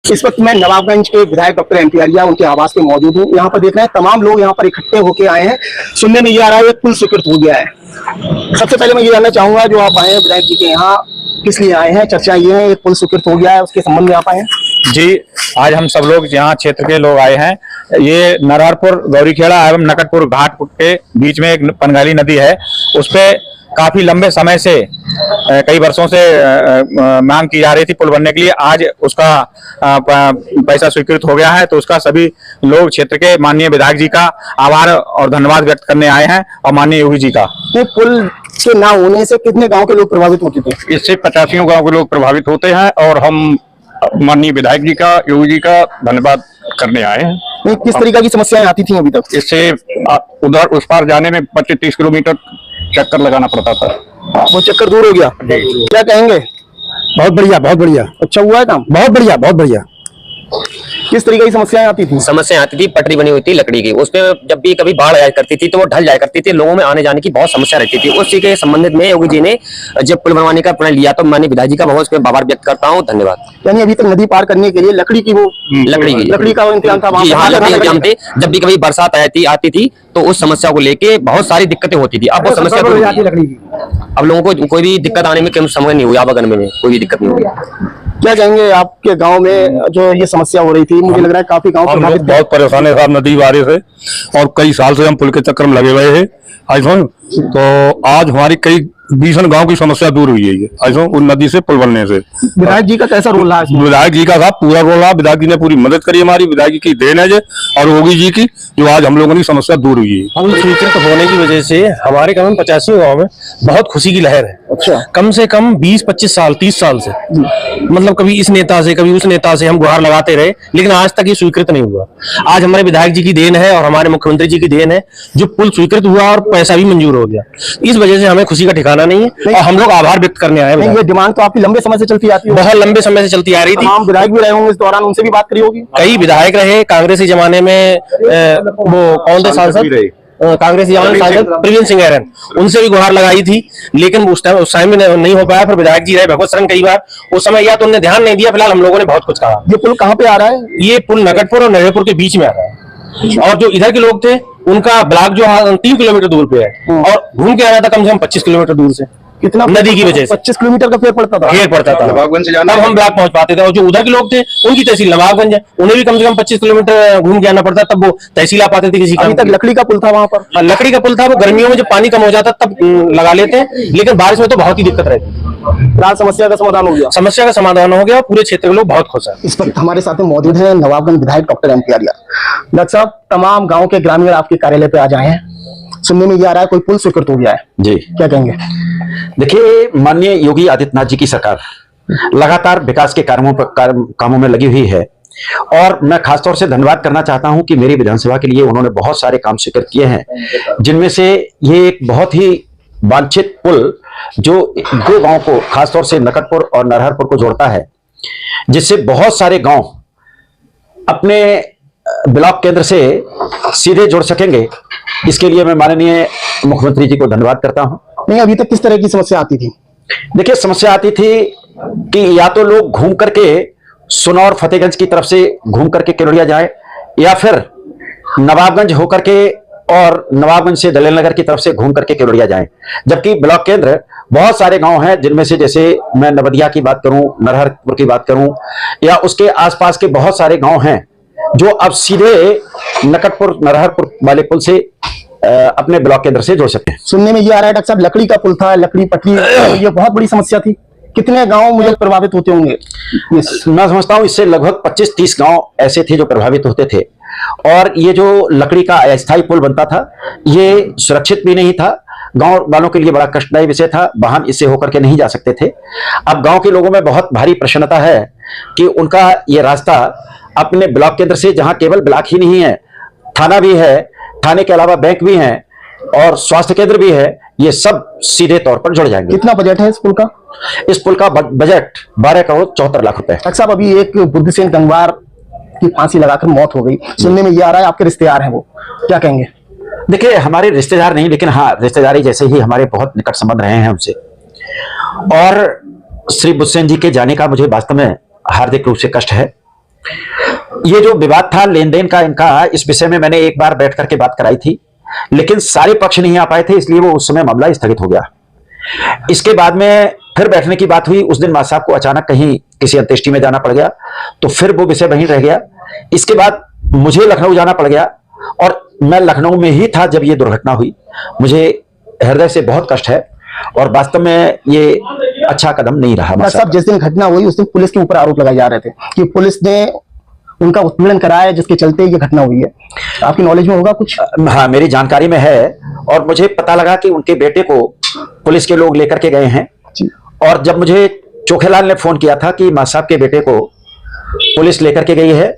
इस वक्त मैं नवाबगंज के विधायक डॉक्टर एम पी आरिया उनके आवास पे मौजूद हूँ। यहाँ पर देख रहे हैं तमाम लोग यहाँ पर इकट्ठे होकर आए हैं। सुनने में ये आ रहा है एक पुल स्वीकृत हो गया है। सबसे पहले मैं ये जानना चाहूंगा, जो आप आए हैं विधायक जी के यहाँ, किस लिए आए हैं? चर्चा ये है एक पुल स्वीकृत हो गया है, उसके संबंध में आप आए हैं? जी, आज हम सब लोग यहाँ क्षेत्र के लोग आए हैं। ये नरहरपुर गौरीखेड़ा एवं नकटपुर घाट के बीच में एक पनगाली नदी है। उस पे काफी लंबे समय से कई वर्षों से मांग की जा रही थी पुल बनने के लिए। आज उसका पैसा स्वीकृत हो गया है, तो उसका सभी लोग क्षेत्र के माननीय विधायक जी का आभार और धन्यवाद व्यक्त करने आए हैं और माननीय योगी जी का। पुल के ना होने से कितने गांव के लोग प्रभावित होते थे? इससे 85 गांव के लोग प्रभावित होते हैं और हम माननीय विधायक जी का, योगी जी का धन्यवाद करने आए हैं। किस तरीके की समस्याएं आती थी अभी तक? इससे उधर उस पार जाने में 25-30 किलोमीटर चक्कर लगाना पड़ता था। वो चक्कर दूर हो गया। क्या कहेंगे? बहुत बढ़िया, बहुत बढ़िया। अच्छा हुआ है काम? बहुत बढ़िया, बहुत बढ़िया। किस तरीके की समस्याएं आती थी? समस्या आती थी, पटरी बनी हुई थी लकड़ी की, उसपे जब भी कभी बाढ़ आया करती थी तो वो ढल जाया करती थी, लोगों में आने जाने की बहुत समस्या रहती थी। उसी के संबंधित में योगी जी ने जब पुल बनवाने का प्रण लिया तो माननीय विधायक जी का बहुत उसमें आभार व्यक्त करता हूँ, धन्यवाद। यानी अभी तक नदी पार करने के लिए लकड़ी का इंतजाम था वहाँ? हाँ, लकड़ी का इंतजाम थे। जब भी कभी बरसात आती थी तो उस समस्या को लेके बहुत सारी दिक्कतें होती थी। अब वो समस्या अब लोगों को कोई भी दिक्कत आने में समय नहीं हुई, आवागमन में कोई भी दिक्कत नहीं हुई। क्या कहेंगे आपके गांव में जो ये समस्या हो रही थी? मुझे लग रहा है काफी गांव प्रभावित, बहुत परेशान है साहब नदी बारिश से, और कई साल से हम पुल के चक्कर में लगे हुए हैं। तो आज हमारी कई 20 गांव की समस्या दूर हुई है ये उन नदी से पुल बनने से। विधायक जी का कैसा रोल रहा है? विधायक जी का साहब पूरा रोल रहा। विधायक जी ने पूरी मदद करी हमारी, विधायक जी की देन है और योगी जी की, जो आज हम लोगों की समस्या दूर हुई है। पुल स्वीकृत होने की वजह से हमारे कम 85 गाँव में बहुत खुशी की लहर है। अच्छा। कम से कम 20-25 साल 30 साल से मतलब कभी इस नेता से कभी उस नेता से हम गुहार लगाते रहे, लेकिन आज तक ये स्वीकृत नहीं हुआ। आज हमारे विधायक जी की देन है और हमारे मुख्यमंत्री जी की देन है, जो पुल स्वीकृत हुआ और पैसा भी मंजूर हो गया। इस वजह से हमें खुशी का ठिकाना नहीं है और हम लोग आभार व्यक्त करने आए हैं। ये डिमांड तो आपकी लंबे समय से चलती आती है? बहुत लंबे समय से चलती आ रही थी। हम विधायक भी रहे होंगे इस दौरान, उनसे भी बात करी होगी? कई विधायक रहे कांग्रेसी जमाने में। वो कौन थे सांसद? कांग्रेसी जमाने सांसद प्रवीण सिंह एरन, उनसे भी गुहार लगाई थी, लेकिन उस टाइम में नहीं हो पाया। फिर विधायक जी रहे भगवत शरण कई बार, उस समय या तो उन्होंने ध्यान नहीं दिया। फिलहाल हम लोगों ने बहुत कुछ कहा। ये पुल कहाँ पे आ रहा है? ये पुल नकटपुर और नरहरपुर के बीच में आ रहा है, और जो इधर के लोग थे उनका ब्लॉक जो 3 किलोमीटर दूर पे है, और घूम के आना था कम से कम 25 किलोमीटर दूर से। कितना? नदी की वजह से 25 किलोमीटर का फेर पड़ता था। नवाबगंज से जाना तब हम ब्लॉक पहुंच पाते थे, और जो उधर के लोग थे उनकी तहसील नवाबगंज है, उन्हें भी कम से कम 25 किलोमीटर घूम के आना पड़ता, तब वो तहसील आ पाते थे किसी अभी तक लकड़ी का पुल था वहां पर? लकड़ी का पुल था, वो गर्मियों में जब पानी कम हो जाता तब लगा लेते हैं, लेकिन बारिश में तो बहुत ही दिक्कत रहती है। फिलहाल समस्या का समाधान हो गया? समस्या का समाधान हो गया, पूरे क्षेत्र के लोग बहुत खुश हैं। इस वक्त हमारे साथ में मौजूद है नवाबगंज विधायक डॉक्टर एम पी आरिया। डॉक्टर साहब, तमाम गाँव के ग्रामीण आपके कार्यालय पे आज आए हैं। सुनने में ये आ रहा है कोई पुल स्वीकृत हो गया है जी। क्या कहेंगे? देखिए, माननीय योगी आदित्यनाथ जी की सरकार लगातार विकास के कामों में लगी हुई है, और मैं खासतौर से धन्यवाद करना चाहता हूं कि मेरी विधानसभा के लिए उन्होंने बहुत सारे काम स्वीकृत किए हैं, जिनमें से ये एक बहुत ही वांछित पुल जो 2 गांव को, खासतौर से नकटपुर और नरहरपुर को जोड़ता है, जिससे बहुत सारे गांव अपने ब्लॉक केंद्र से सीधे जुड़ सकेंगे। इसके लिए मैं माननीय मुख्यमंत्री जी को धन्यवाद करता हूं। नहीं, अभी तक किस तरह की समस्या आती थी? देखिए, समस्या आती थी कि या तो लोग घूम करके सुनौर फतेहगंज की तरफ से घूम करके केवड़िया जाए, या फिर नवाबगंज होकर के और नवाबगंज से दलेल नगर की तरफ से घूम करके केवड़िया जाए। जबकि ब्लॉक केंद्र बहुत सारे गांव हैं, जिनमें से जैसे मैं नवदिया की बात करूं, नरहरपुर की बात करूं, या उसके आसपास के बहुत सारे गांव हैं जो अब सीधे नकटपुर नरहरपुर वाले पुल से अपने ब्लॉक केंद्र से जोड़ सकते हैं। सुनने में ये आ रहा है डॉक्टर साहब, लकड़ी का पुल था, लकड़ी पटरी, ये बहुत बड़ी समस्या थी। कितने गांव मुझे प्रभावित होते होंगे? मैं समझता हूं इससे लगभग 25-30 गांव ऐसे थे जो प्रभावित होते थे, और ये जो लकड़ी का अस्थायी पुल बनता था ये सुरक्षित भी नहीं था, गांव वालों के लिए बड़ा कष्टदायी विषय था, वाहन इससे होकर के नहीं जा सकते थे। अब गांव के लोगों में बहुत भारी प्रसन्नता है कि उनका ये रास्ता अपने ब्लॉक केंद्र से, जहां केवल ब्लॉक ही नहीं है, थाना भी है, थाने के अलावा बैंक भी है और स्वास्थ्य केंद्र भी है, ये सब सीधे तौर पर जुड़ जाएंगे। कितना बजट है इस पुल का? इस पुल का बजट 12 करोड़ 74 लाख रुपए। डॉक्टर साहब, अभी एक बुद्धिसेन गंगवार की फांसी लगाकर मौत हो गई, सुनने में ये आ रहा है आपके रिश्तेदार हैं वो, क्या कहेंगे? देखिए, हमारे रिश्तेदार नहीं, लेकिन हाँ, रिश्तेदारी जैसे ही हमारे बहुत निकट संबंध रहे हैं उनसे, और श्री बुद्धिसेन जी के जाने का मुझे वास्तव में हार्दिक रूप से कष्ट है। ये जो विवाद था लेन देन का इनका, इस विषय में मैंने एक बार बैठ करके बात कराई थी, लेकिन सारे पक्ष नहीं आ पाए थे, इसलिए वो उस समय मामला स्थगित हो गया। इसके बाद में फिर बैठने की बात हुई। उस दिन मां साहब को अचानक कहीं किसी अंत्येष्टि में जाना पड़ गया, तो फिर वो विषय वहीं रह गया। इसके बाद मुझे लखनऊ जाना पड़ गया, और मैं लखनऊ में ही था जब ये दुर्घटना हुई। मुझे हृदय से बहुत कष्ट है, और वास्तव में ये अच्छा कदम नहीं रहा। डॉक्टर साहब, जिस दिन घटना हुई उस दिन पुलिस के ऊपर आरोप लगाए जा रहे थे कि पुलिस ने उनका उत्पीड़न कराया है, जिसके चलते ये घटना हुई है। आपकी नॉलेज में होगा कुछ? हाँ, मेरी जानकारी में है, और मुझे पता लगा कि उनके बेटे को पुलिस के लोग लेकर के गए हैं। और जब मुझे चोखेलाल ने फोन किया था कि मां साहब के बेटे को पुलिस लेकर के गई है,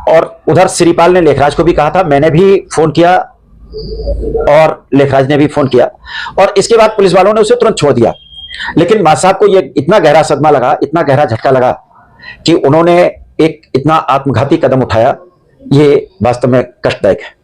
और उधर श्रीपाल ने लेखराज को भी कहा था, मैंने भी फोन किया और लेखराज ने भी फोन किया, और इसके बाद पुलिस वालों ने उसे तुरंत छोड़ दिया। लेकिन मां साहब को यह इतना गहरा सदमा लगा, इतना गहरा झटका लगा कि उन्होंने एक इतना आत्मघाती कदम उठाया। ये वास्तव में कष्टदायक है।